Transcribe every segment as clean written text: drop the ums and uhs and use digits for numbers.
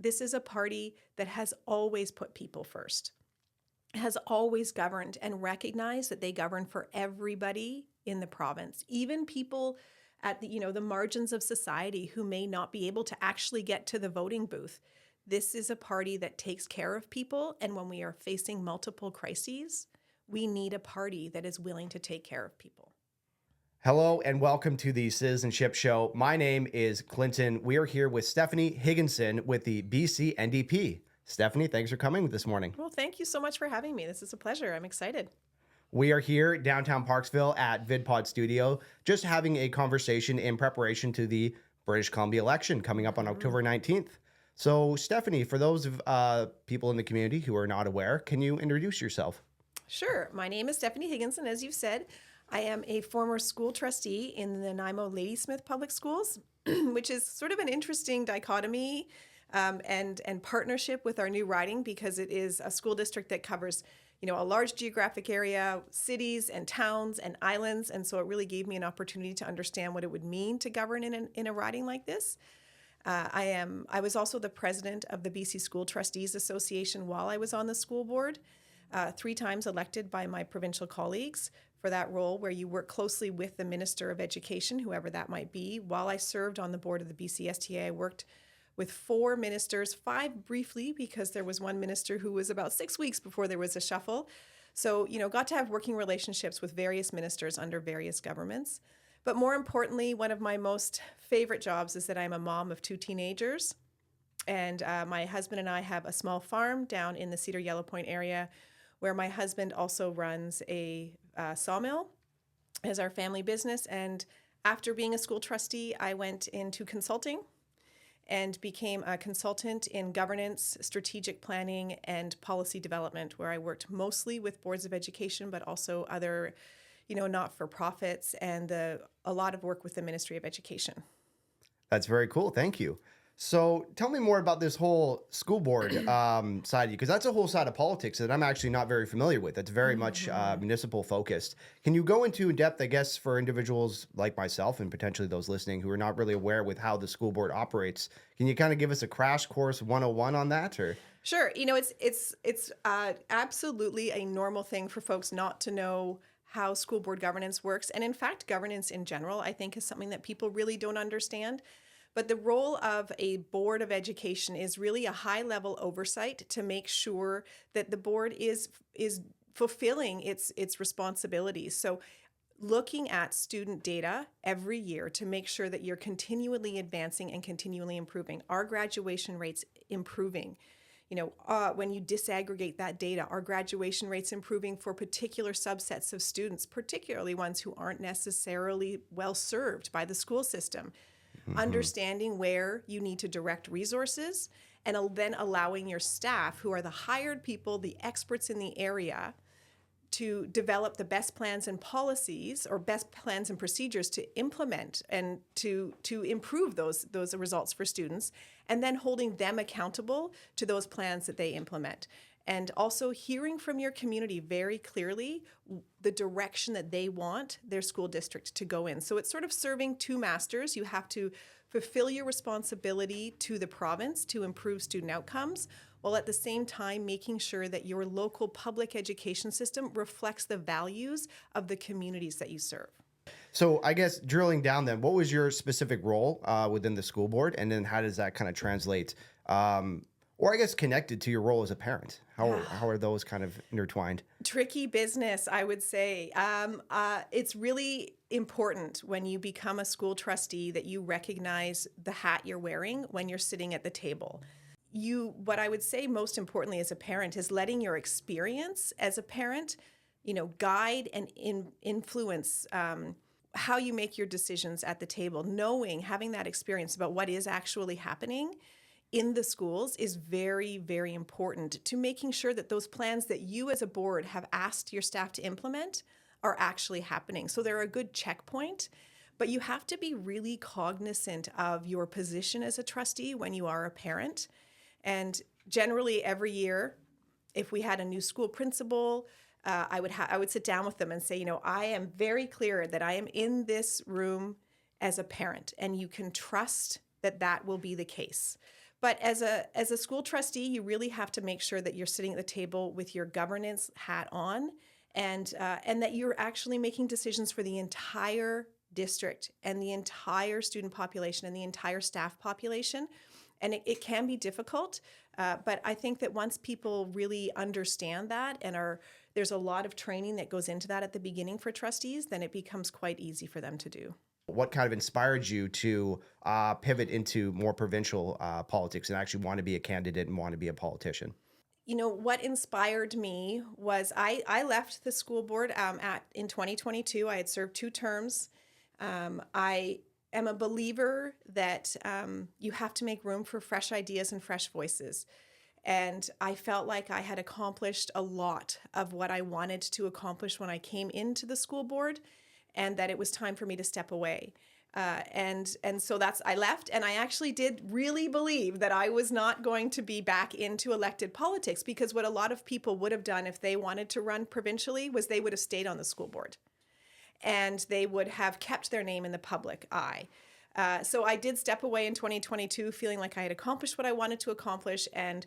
This is a party that has always put people first, has always governed and recognized that they govern for everybody in the province, even people at the margins of society who may not be able to actually get to the voting booth. This is a party that takes care of people, and when we are facing multiple crises, we need a party that is willing to take care of people. Hello and welcome to the Citi-Zen-Ship show. My name is Clinton. We are here with Stephanie Higginson with the BC NDP. Stephanie, thanks for coming this morning. Well, thank you so much for having me. This is a pleasure. I'm excited. We are here downtown Parksville at VidPod studio, just having a conversation in preparation to the British Columbia election coming up on October 19th. So, Stephanie, for those people in the community who are not aware, can you introduce yourself? Sure. My name is Stephanie Higginson, as you've said. I am a former school trustee in the Nanaimo-Ladysmith Public Schools, which is sort of an interesting dichotomy and partnership with our new riding, because it is a school district that covers, a large geographic area, cities and towns and islands. And so it really gave me an opportunity to understand what it would mean to govern in a riding like this. I was also the president of the BC School Trustees Association while I was on the school board, 3 times elected by my provincial colleagues for that role, where you work closely with the Minister of Education, whoever that might be. While I served on the board of the BCSTA, I worked with 4 ministers, 5 briefly, because there was one minister who was about 6 weeks before there was a shuffle. So, got to have working relationships with various ministers under various governments. But more importantly, one of my most favorite jobs is that I'm a mom of 2 teenagers. And my husband and I have a small farm down in the Cedar Yellow Point area, where my husband also runs a sawmill as our family business. And after being a school trustee, I went into consulting and became a consultant in governance, strategic planning, and policy development, where I worked mostly with boards of education, but also other, not-for-profits, and a lot of work with the Ministry of Education. That's very cool. Thank you. So tell me more about this whole school board side of you, because that's a whole side of politics that I'm actually not very familiar with. It's very much municipal focused. Can you go into depth, I guess, for individuals like myself and potentially those listening who are not really aware with how the school board operates? Can you kind of give us a crash course 101 on that? Or Sure. It's absolutely a normal thing for folks not to know how school board governance works. And in fact, governance in general, I think, is something that people really don't understand. But the role of a board of education is really a high-level oversight to make sure that the board is fulfilling its responsibilities. So looking at student data every year to make sure that you're continually advancing and continually improving. Our graduation rates improving. When you disaggregate that data, our graduation rates improving for particular subsets of students, particularly ones who aren't necessarily well served by the school system. Understanding where you need to direct resources, and then allowing your staff, who are the hired people, the experts in the area, to develop the best plans and policies, or best plans and procedures to implement and to improve those results for students, and then holding them accountable to those plans that they implement. And also hearing from your community very clearly the direction that they want their school district to go in. So it's sort of serving 2 masters. You have to fulfill your responsibility to the province to improve student outcomes, while at the same time making sure that your local public education system reflects the values of the communities that you serve. so I guess drilling down then, what was your specific role within the school board? And then how does that kind of translate or I guess connected to your role as a parent? How are those kind of intertwined? Tricky business, I would say. It's really important when you become a school trustee that you recognize the hat you're wearing when you're sitting at the table. What I would say most importantly as a parent is letting your experience as a parent, guide and influence how you make your decisions at the table. Having that experience about what is actually happening in the schools is very, very important to making sure that those plans that you as a board have asked your staff to implement are actually happening. So they're a good checkpoint, but you have to be really cognizant of your position as a trustee when you are a parent. And generally every year, if we had a new school principal, I would sit down with them and say, I am very clear that I am in this room as a parent, and you can trust that will be the case. But as a school trustee, you really have to make sure that you're sitting at the table with your governance hat on, and that you're actually making decisions for the entire district and the entire student population and the entire staff population. And it can be difficult, but I think that once people really understand that there's a lot of training that goes into that at the beginning for trustees, then it becomes quite easy for them to do. What kind of inspired you to pivot into more provincial politics and actually want to be a candidate and want to be a politician? What inspired me was I left the school board in 2022. I had served 2 terms. I am a believer that you have to make room for fresh ideas and fresh voices. And I felt like I had accomplished a lot of what I wanted to accomplish when I came into the school board, and that it was time for me to step away. And so I left, and I actually did really believe that I was not going to be back into elected politics, because what a lot of people would have done if they wanted to run provincially was they would have stayed on the school board, and they would have kept their name in the public eye. So I did step away in 2022 feeling like I had accomplished what I wanted to accomplish, and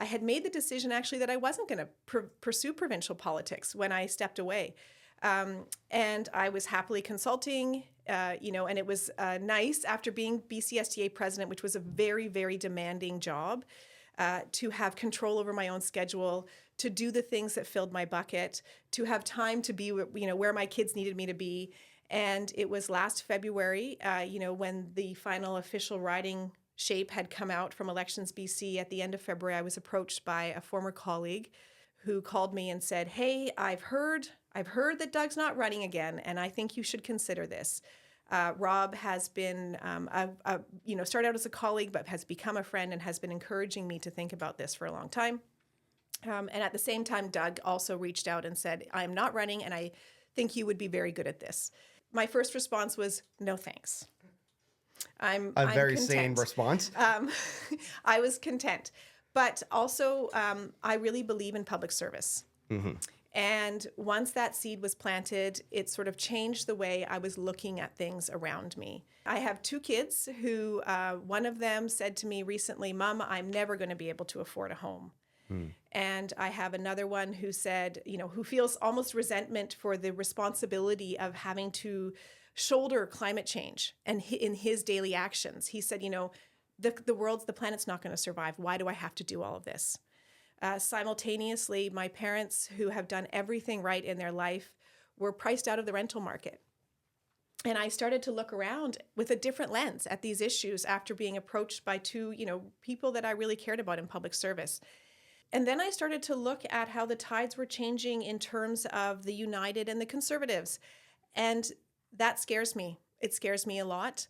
I had made the decision actually that I wasn't going to pursue provincial politics when I stepped away. And I was happily consulting, and it was nice after being BCSTA president, which was a very, very demanding job, to have control over my own schedule, to do the things that filled my bucket, to have time to be, where my kids needed me to be. And it was last February, when the final official riding shape had come out from Elections BC at the end of February, I was approached by a former colleague who called me and said, "Hey, I've heard that Doug's not running again, and I think you should consider this. Rob has been, started out as a colleague, but has become a friend and has been encouraging me to think about this for a long time." And at the same time, Doug also reached out and said, "I'm not running, and I think you would be very good at this." My first response was, "No, thanks. I'm Very content." sane response. I was content. But also, I really believe in public service. Mm-hmm. And once that seed was planted, it sort of changed the way I was looking at things around me. I have 2 kids who, one of them said to me recently, "Mom, I'm never going to be able to afford a home." And I have another one who said, who feels almost resentment for the responsibility of having to shoulder climate change and in his daily actions. He said, the planet's not going to survive. Why do I have to do all of this? Simultaneously, my parents, who have done everything right in their life, were priced out of the rental market. And I started to look around with a different lens at these issues after being approached by 2, people that I really cared about in public service. And then I started to look at how the tides were changing in terms of the United and the Conservatives. And that scares me. It scares me a lot.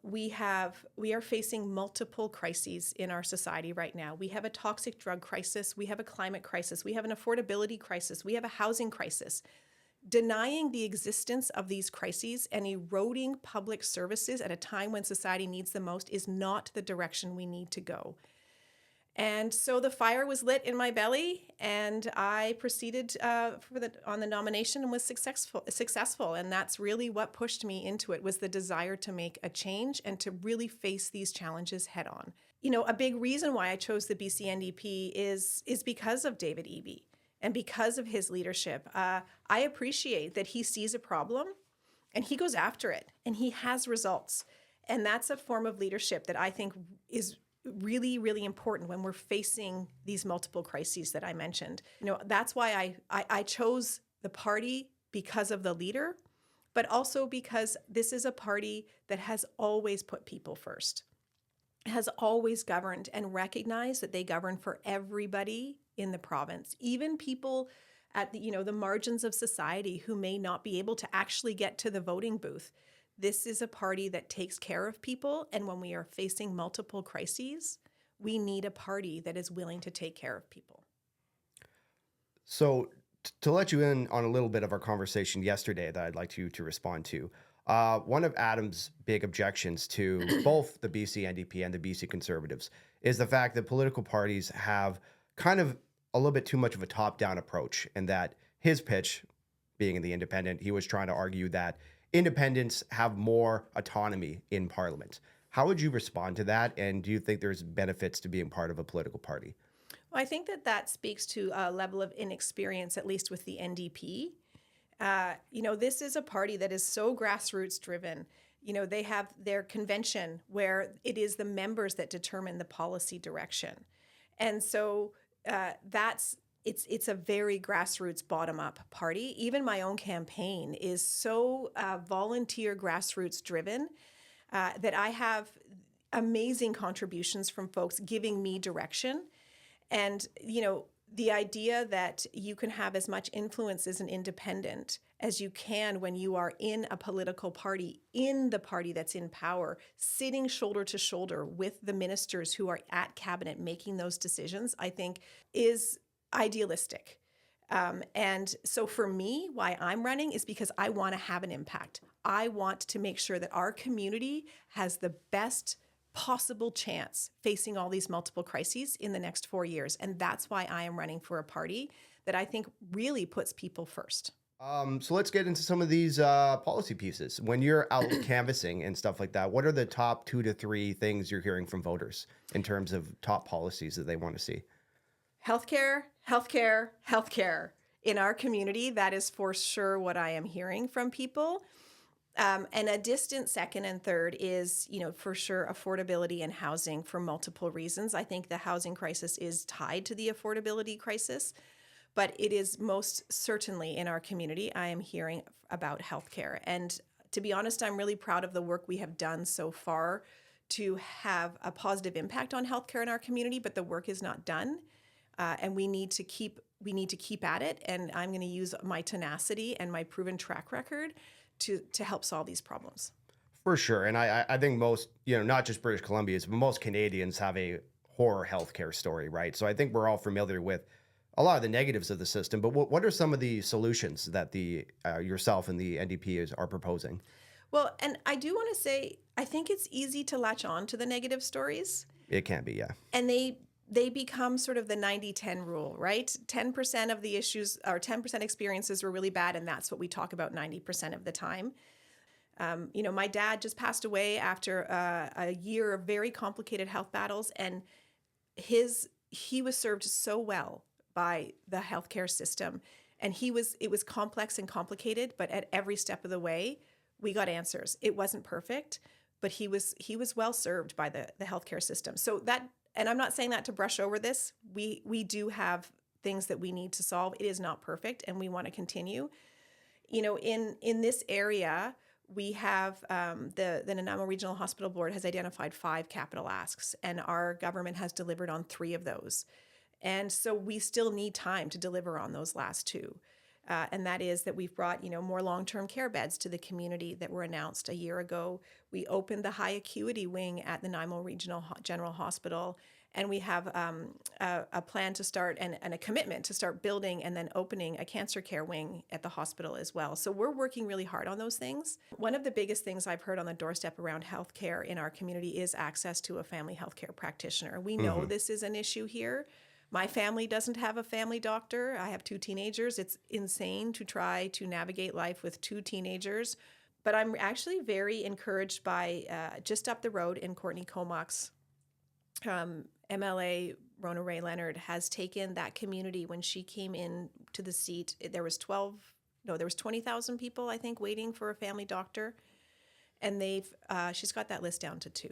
We are facing multiple crises in our society right now. We have a toxic drug crisis. We have a climate crisis. We have an affordability crisis. We have a housing crisis. Denying the existence of these crises and eroding public services at a time when society needs them most is not the direction we need to go. And so the fire was lit in my belly, and I proceeded on the nomination and was successful. And that's really what pushed me into it, was the desire to make a change and to really face these challenges head on. A big reason why I chose the BC NDP is because of David Eby and because of his leadership. I appreciate that he sees a problem and he goes after it and he has results. And that's a form of leadership that I think is really, really important when we're facing these multiple crises that I mentioned. That's why I chose the party, because of the leader, but also because this is a party that has always put people first, has always governed and recognized that they govern for everybody in the province, even people at the margins of society who may not be able to actually get to the voting booth. This is a party that takes care of people, and when we are facing multiple crises, we need a party that is willing to take care of people. So to let you in on a little bit of our conversation yesterday that I'd like you to respond to, one of Adam's big objections to both the BC NDP and the BC Conservatives is the fact that political parties have kind of a little bit too much of a top-down approach, and that his pitch, being in the independent, he was trying to argue that independents have more autonomy in Parliament. How would you respond to that? And do you think there's benefits to being part of a political party? Well, I think that that speaks to a level of inexperience, at least with the NDP. This is a party that is so grassroots driven. They have their convention where it is the members that determine the policy direction. And so it's a very grassroots bottom up party. Even my own campaign is so volunteer grassroots driven that I have amazing contributions from folks giving me direction. And, the idea that you can have as much influence as an independent as you can when you are in a political party, in the party that's in power, sitting shoulder to shoulder with the ministers who are at cabinet making those decisions, I think is idealistic. And so for me, why I'm running is because I want to have an impact. I want to make sure that our community has the best possible chance facing all these multiple crises in the next 4 years. And that's why I am running for a party that I think really puts people first. So let's get into some of these policy pieces. When you're out canvassing and stuff like that, what are the top 2 to 3 things you're hearing from voters in terms of top policies that they want to see? Healthcare, healthcare, healthcare. In our community, that is for sure what I am hearing from people. And a distant second and third is, for sure, affordability and housing for multiple reasons. I think the housing crisis is tied to the affordability crisis, but it is most certainly in our community. I am hearing about healthcare. And to be honest, I'm really proud of the work we have done so far to have a positive impact on healthcare in our community, but the work is not done. And we need to keep at it. And I'm going to use my tenacity and my proven track record to help solve these problems. For sure. And I think most, not just British Columbians, but most Canadians have a horror healthcare story, right? So I think we're all familiar with a lot of the negatives of the system. But what are some of the solutions that yourself and the NDP are proposing? Well, and I do want to say, I think it's easy to latch on to the negative stories. It can be, yeah. And they become sort of the 90-10 rule, right? 10% of the issues or 10% experiences were really bad, and that's what we talk about 90% of the time. My dad just passed away after a year of very complicated health battles, and he was served so well by the healthcare system, and it was complex and complicated, but at every step of the way, we got answers. It wasn't perfect, but he was well served by the healthcare system. So that. And I'm not saying that to brush over this. We do have things that we need to solve. It is not perfect, and we want to continue. In this area, we have the Nanaimo Regional Hospital Board has identified 5 capital asks, and our government has delivered on 3 of those. And so we still need time to deliver on those last 2. And that is that we've brought, more long-term care beds to the community that were announced a year ago. We opened the high acuity wing at the Nanaimo Regional General Hospital, and we have a plan to start and a commitment to start building and then opening a cancer care wing at the hospital as well. So we're working really hard on those things. One of the biggest things I've heard on the doorstep around healthcare in our community is access to a family healthcare practitioner. We know this is an issue here. My family doesn't have a family doctor. I have 2 teenagers. It's insane to try to navigate life with 2 teenagers. But I'm actually very encouraged by just up the road in Courtney Comox, MLA Rona Ray Leonard has taken that community. When she came in to the seat, there was 20,000 people, I think, waiting for a family doctor. And she's got that list down to 2.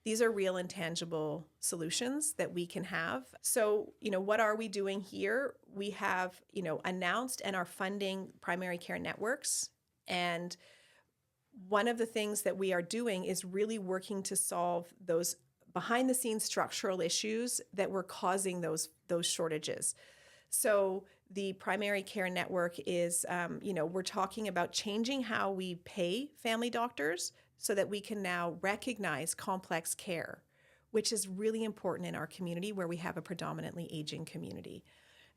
These are real and tangible solutions that we can have. So, what are we doing here? We have, announced and are funding primary care networks. And one of the things that we are doing is really working to solve those behind the scenes structural issues that were causing those shortages. So the primary care network is, we're talking about changing how we pay family doctors so that we can now recognize complex care, which is really important in our community where we have a predominantly aging community.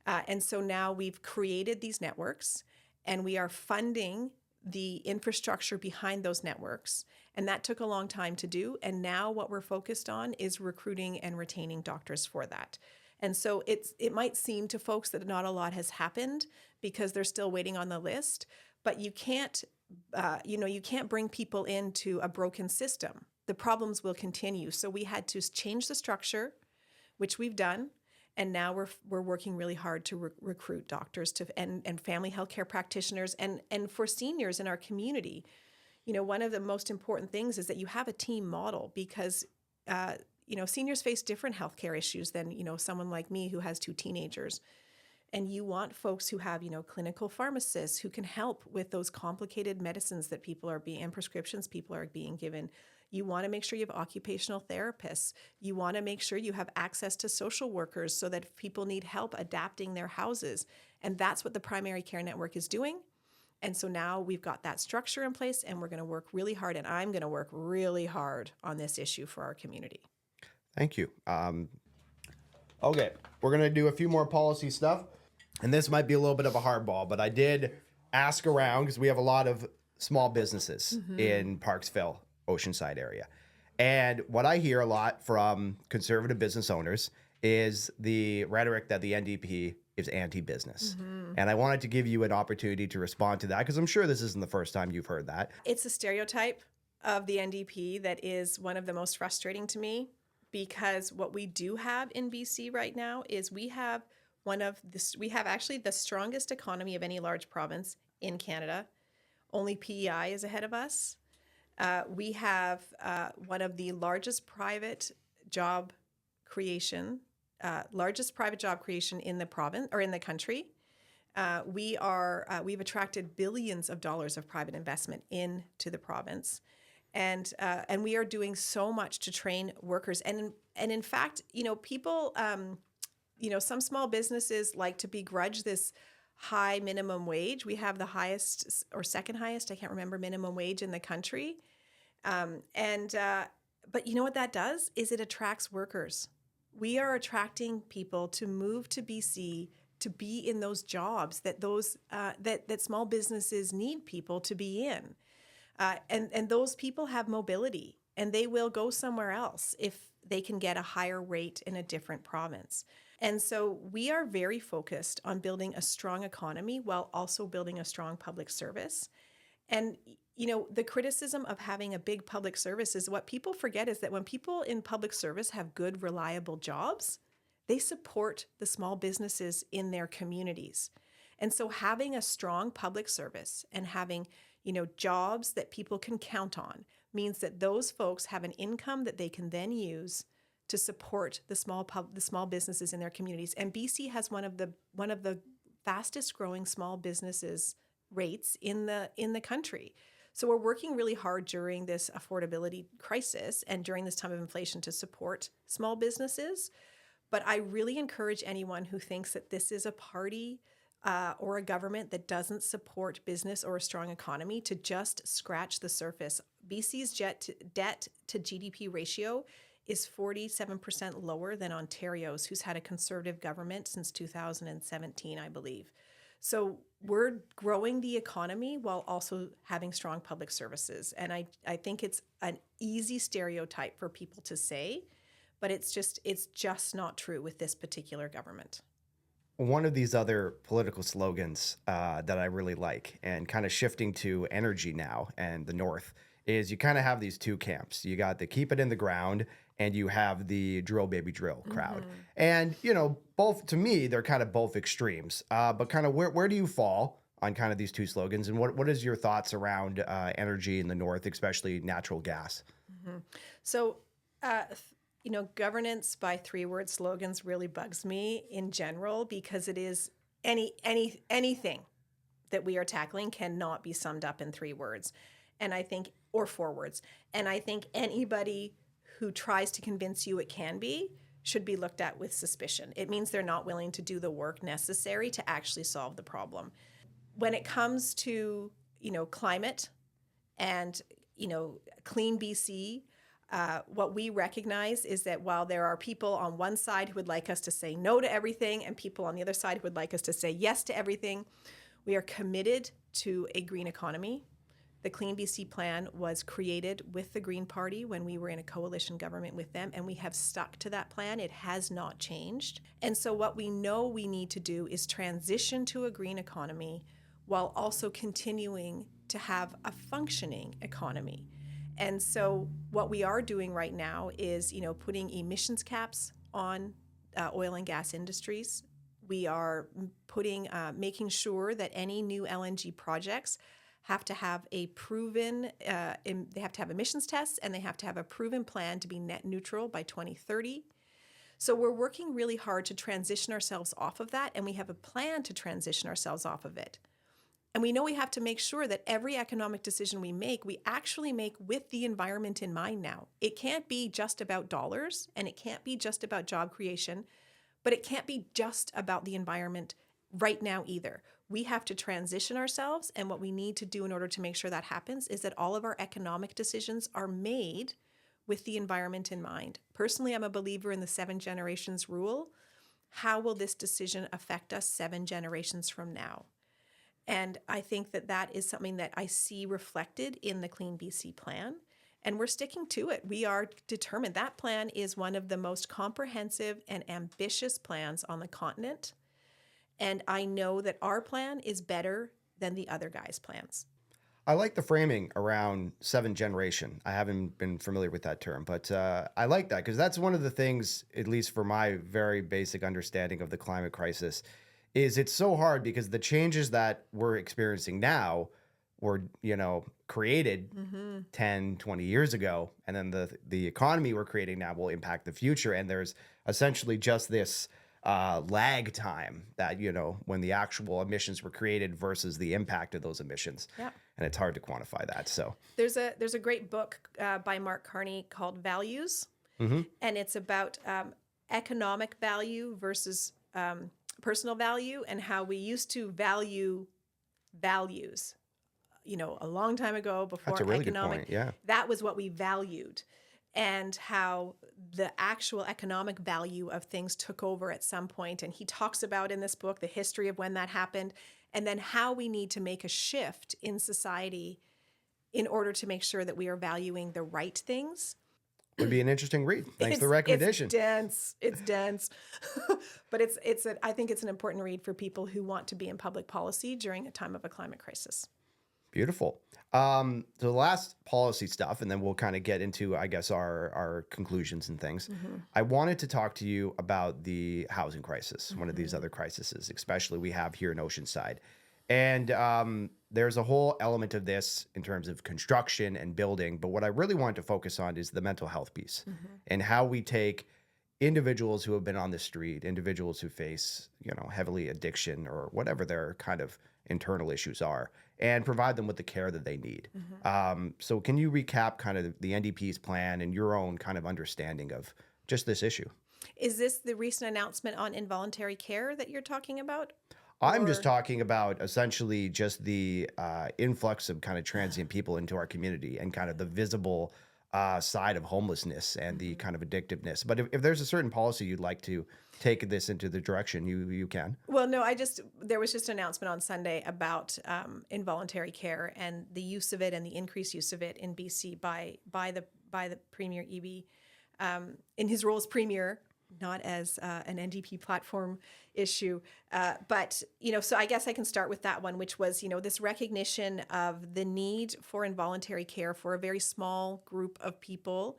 And so now we've created these networks and we are funding the infrastructure behind those networks. And that took a long time to do. And now what we're focused on is recruiting and retaining doctors for that. And so it might seem to folks that not a lot has happened because they're still waiting on the list, but you can't bring people into a broken system. the problems will continue. So we had to change the structure, which we've done. And now we're working really hard to recruit doctors and family healthcare practitioners and for seniors in our community. One of the most important things is that you have a team model because, seniors face different healthcare issues than, someone like me who has 2 teenagers. And you want folks who have, clinical pharmacists who can help with those complicated medicines that and prescriptions people are being given. You want to make sure you have occupational therapists. You want to make sure you have access to social workers so that if people need help adapting their houses. And that's what the primary care network is doing. And so now we've got that structure in place and we're going to work really hard. And I'm going to work really hard on this issue for our community. Thank you. Okay, we're going to do a few more policy stuff. And this might be a little bit of a hardball, but I did ask around because we have a lot of small businesses in Parksville, Oceanside area. And what I hear a lot from conservative business owners is the rhetoric that the NDP is anti-business. And I wanted to give you an opportunity to respond to that because I'm sure this isn't the first time you've heard that. It's a stereotype of the NDP that is one of the most frustrating to me because what we do have in BC right now is we have actually the strongest economy of any large province in Canada. Only PEI is ahead of us. We have one of the largest private job creation in the province or in the country. We've attracted billions of dollars of private investment into the province, and we are doing so much to train workers. And in fact, people, some small businesses like to begrudge this high minimum wage. We have the highest or second highest, I can't remember, minimum wage in the country. But you know what that does is it attracts workers. We are attracting people to move to BC to be in those jobs that that small businesses need people to be in. And those people have mobility and they will go somewhere else if they can get a higher rate in a different province. And so we are very focused on building a strong economy while also building a strong public service. And, the criticism of having a big public service is what people forget is that when people in public service have good, reliable jobs, they support the small businesses in their communities. And so having a strong public service and having, jobs that people can count on means that those folks have an income that they can then use to support the small businesses in their communities. And BC has one of the fastest growing small businesses rates in the country. So we're working really hard during this affordability crisis and during this time of inflation to support small businesses. But I really encourage anyone who thinks that this is a party or a government that doesn't support business or a strong economy to just scratch the surface. BC's debt to GDP ratio is 47% lower than Ontario's, who's had a conservative government since 2017, I believe. So we're growing the economy while also having strong public services. And I think it's an easy stereotype for people to say, but it's just not true with this particular government. One of these other political slogans that I really like, and kind of shifting to energy now and the North, is you kind of have these two camps. You got the keep it in the ground and you have the drill baby drill crowd. And, both, to me, they're kind of both extremes. But kind of where do you fall on kind of these two slogans? And what is your thoughts around energy in the North, especially natural gas? So, governance by three-word slogans really bugs me in general because it is anything that we are tackling cannot be summed up in 3 words. And I think, or 4 words. And I think anybody who tries to convince you it can be should be looked at with suspicion. It means they're not willing to do the work necessary to actually solve the problem. When it comes to, climate and, clean BC, what we recognize is that while there are people on one side who would like us to say no to everything and people on the other side who would like us to say yes to everything, we are committed to a green economy. The Clean BC plan was created with the Green Party when we were in a coalition government with them, and we have stuck to that plan. It has not changed. And so what we know we need to do is transition to a green economy while also continuing to have a functioning economy. And so what we are doing right now is, putting emissions caps on oil and gas industries. We are making sure that any new LNG projects have to have a proven, they have to have emissions tests, and they have to have a proven plan to be net neutral by 2030. So we're working really hard to transition ourselves off of that, and we have a plan to transition ourselves off of it. And we know we have to make sure that every economic decision we actually make with the environment in mind now. It can't be just about dollars, and it can't be just about job creation, but it can't be just about the environment right now either. We have to transition ourselves, and what we need to do in order to make sure that happens is that all of our economic decisions are made with the environment in mind. Personally, I'm a believer in the 7 generations rule. How will this decision affect us 7 generations from now? And I think that is something that I see reflected in the Clean BC plan, and we're sticking to it. We are determined. That plan is one of the most comprehensive and ambitious plans on the continent, and I know that our plan is better than the other guys' plans. I like the framing around 7 generation. I haven't been familiar with that term, but I like that because that's one of the things, at least for my very basic understanding of the climate crisis, is it's so hard because the changes that we're experiencing now were, created 10, 20 years ago. And then the economy we're creating now will impact the future. And there's essentially just this lag time that, when the actual emissions were created versus the impact of those emissions. Yeah. And it's hard to quantify that. So there's a great book by Mark Carney called Values, and it's about economic value versus personal value, and how we used to value values. A long time ago, before that's a really economic, good point. Yeah. that was what we valued, and how the actual economic value of things took over at some point. And he talks about in this book the history of when that happened, and then how we need to make a shift in society in order to make sure that we are valuing the right things. Would be an interesting read. Thanks for the recommendation. It's dense, but I think it's an important read for people who want to be in public policy during a time of a climate crisis. Beautiful. So the last policy stuff, and then we'll kind of get into, I guess, our conclusions and things. I wanted to talk to you about the housing crisis, one of these other crises, especially we have here in Oceanside. And there's a whole element of this in terms of construction and building. But what I really wanted to focus on is the mental health piece and how we take individuals who have been on the street, individuals who face, heavily addiction or whatever their kind of internal issues are, and provide them with the care that they need. So can you recap kind of the NDP's plan and your own kind of understanding of just this issue? Is this the recent announcement on involuntary care that you're talking about? I'm just talking about essentially just the influx of kind of transient people into our community and kind of the visible side of homelessness and the kind of addictiveness. But if there's a certain policy you'd like to take this into the direction, you can. Well, no, there was just an announcement on Sunday about involuntary care and the use of it and the increased use of it in BC by the Premier Eby in his role as Premier, not as an NDP platform issue. But, so I guess I can start with that one, which was, this recognition of the need for involuntary care for a very small group of people.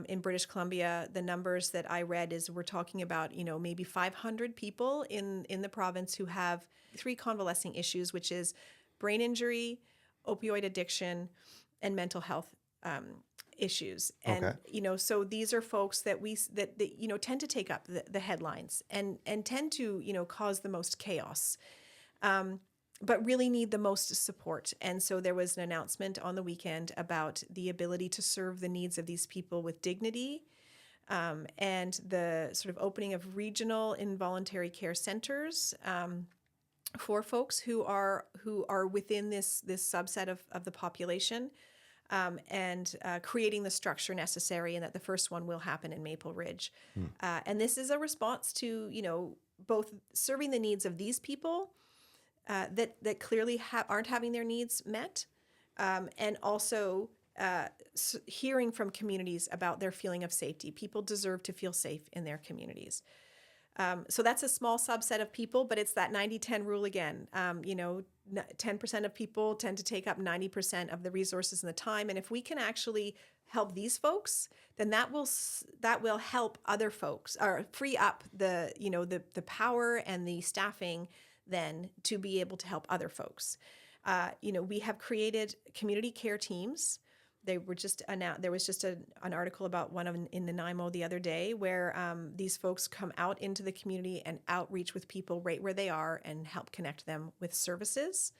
In British Columbia, the numbers that I read is we're talking about, maybe 500 people in the province who have 3 convalescing issues, which is brain injury, opioid addiction, and mental health issues. And, Okay. So these are folks that tend to take up the headlines and tend to, cause the most chaos, but really need the most support. And so there was an announcement on the weekend about the ability to serve the needs of these people with dignity, and the sort of opening of regional involuntary care centers, for folks who are within this subset of the population. And creating the structure necessary, and that the first one will happen in Maple Ridge. And this is a response to, both serving the needs of these people that clearly aren't having their needs met, and also hearing from communities about their feeling of safety. People deserve to feel safe in their communities. So that's a small subset of people, but it's that 90-10 rule again. 10% of people tend to take up 90% of the resources and the time. And if we can actually help these folks, then that will help other folks, or free up the power and the staffing then to be able to help other folks. We have created community care teams. They were just announced. There was just an article about one of them in Nanaimo the other day where these folks come out into the community and outreach with people right where they are and help connect them with services.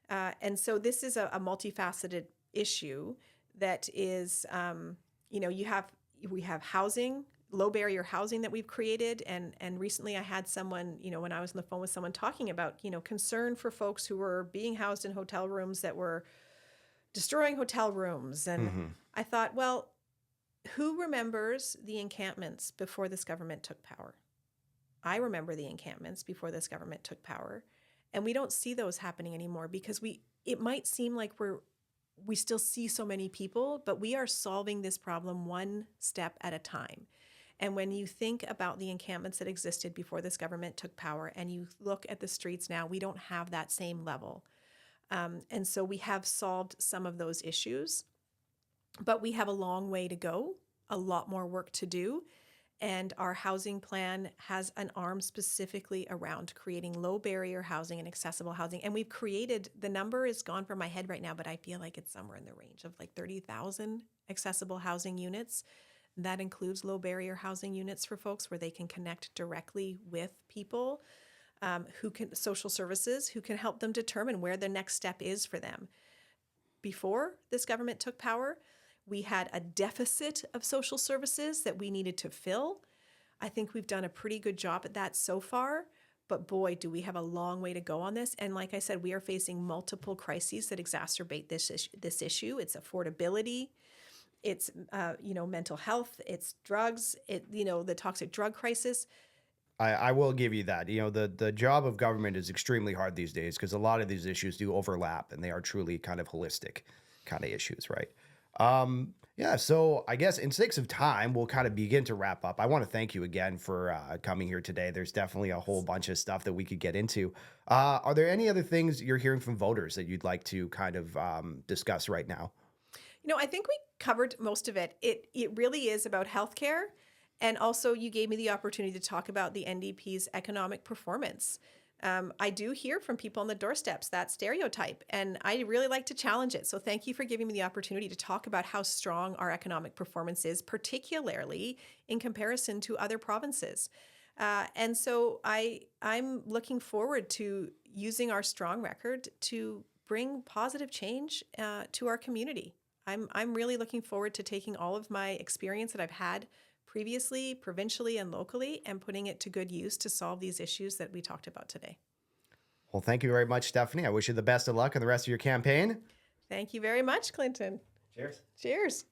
And so this is a multifaceted issue that is, we have housing, low barrier housing that we've created. And recently I had someone, when I was on the phone with someone talking about, concern for folks who were being housed in hotel rooms that were destroying hotel rooms. And I thought, well, who remembers the encampments before this government took power? I remember the encampments before this government took power. And we don't see those happening anymore because it might seem like we still see so many people, but we are solving this problem one step at a time. And when you think about the encampments that existed before this government took power and you look at the streets now, we don't have that same level. And so we have solved some of those issues, but we have a long way to go, a lot more work to do. And our housing plan has an arm specifically around creating low barrier housing and accessible housing. And we've created, the number is gone from my head right now, but I feel like it's somewhere in the range of like 30,000 accessible housing units. That includes low barrier housing units for folks where they can connect directly with people. Social services who can help them determine where the next step is for them. Before this government took power, we had a deficit of social services that we needed to fill. I think we've done a pretty good job at that so far, but boy, do we have a long way to go on this. And like I said, we are facing multiple crises that exacerbate this issue. It's affordability, it's mental health, it's drugs, the toxic drug crisis. I will give you that. The job of government is extremely hard these days because a lot of these issues do overlap and they are truly kind of holistic kind of issues, right? So I guess in sake of time, we'll kind of begin to wrap up. I want to thank you again for coming here today. There's definitely a whole bunch of stuff that we could get into. Are there any other things you're hearing from voters that you'd like to kind of discuss right now? I think we covered most of it. It really is about healthcare. And also you gave me the opportunity to talk about the NDP's economic performance. I do hear from people on the doorsteps that stereotype, and I really like to challenge it. So thank you for giving me the opportunity to talk about how strong our economic performance is, particularly in comparison to other provinces. And so I'm looking forward to using our strong record to bring positive change to our community. I'm really looking forward to taking all of my experience that I've had previously, provincially and locally, and putting it to good use to solve these issues that we talked about today. Well, thank you very much, Stephanie. I wish you the best of luck in the rest of your campaign. Thank you very much, Clinton. Cheers. Cheers.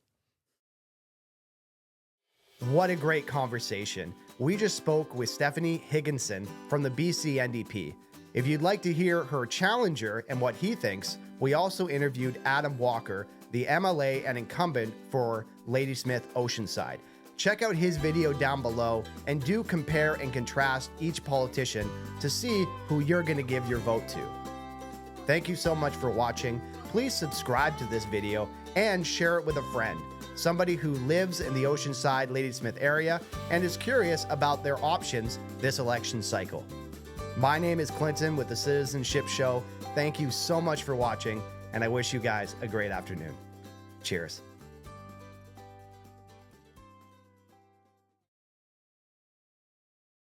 What a great conversation. We just spoke with Stephanie Higginson from the BC NDP. If you'd like to hear her challenger and what he thinks, we also interviewed Adam Walker, the MLA and incumbent for Ladysmith Oceanside. Check out his video down below and do compare and contrast each politician to see who you're going to give your vote to. Thank you so much for watching. Please subscribe to this video and share it with a friend, somebody who lives in the Oceanside-Ladysmith area and is curious about their options this election cycle. My name is Clinton with the Citi-Zen-Ship Show. Thank you so much for watching, and I wish you guys a great afternoon. Cheers.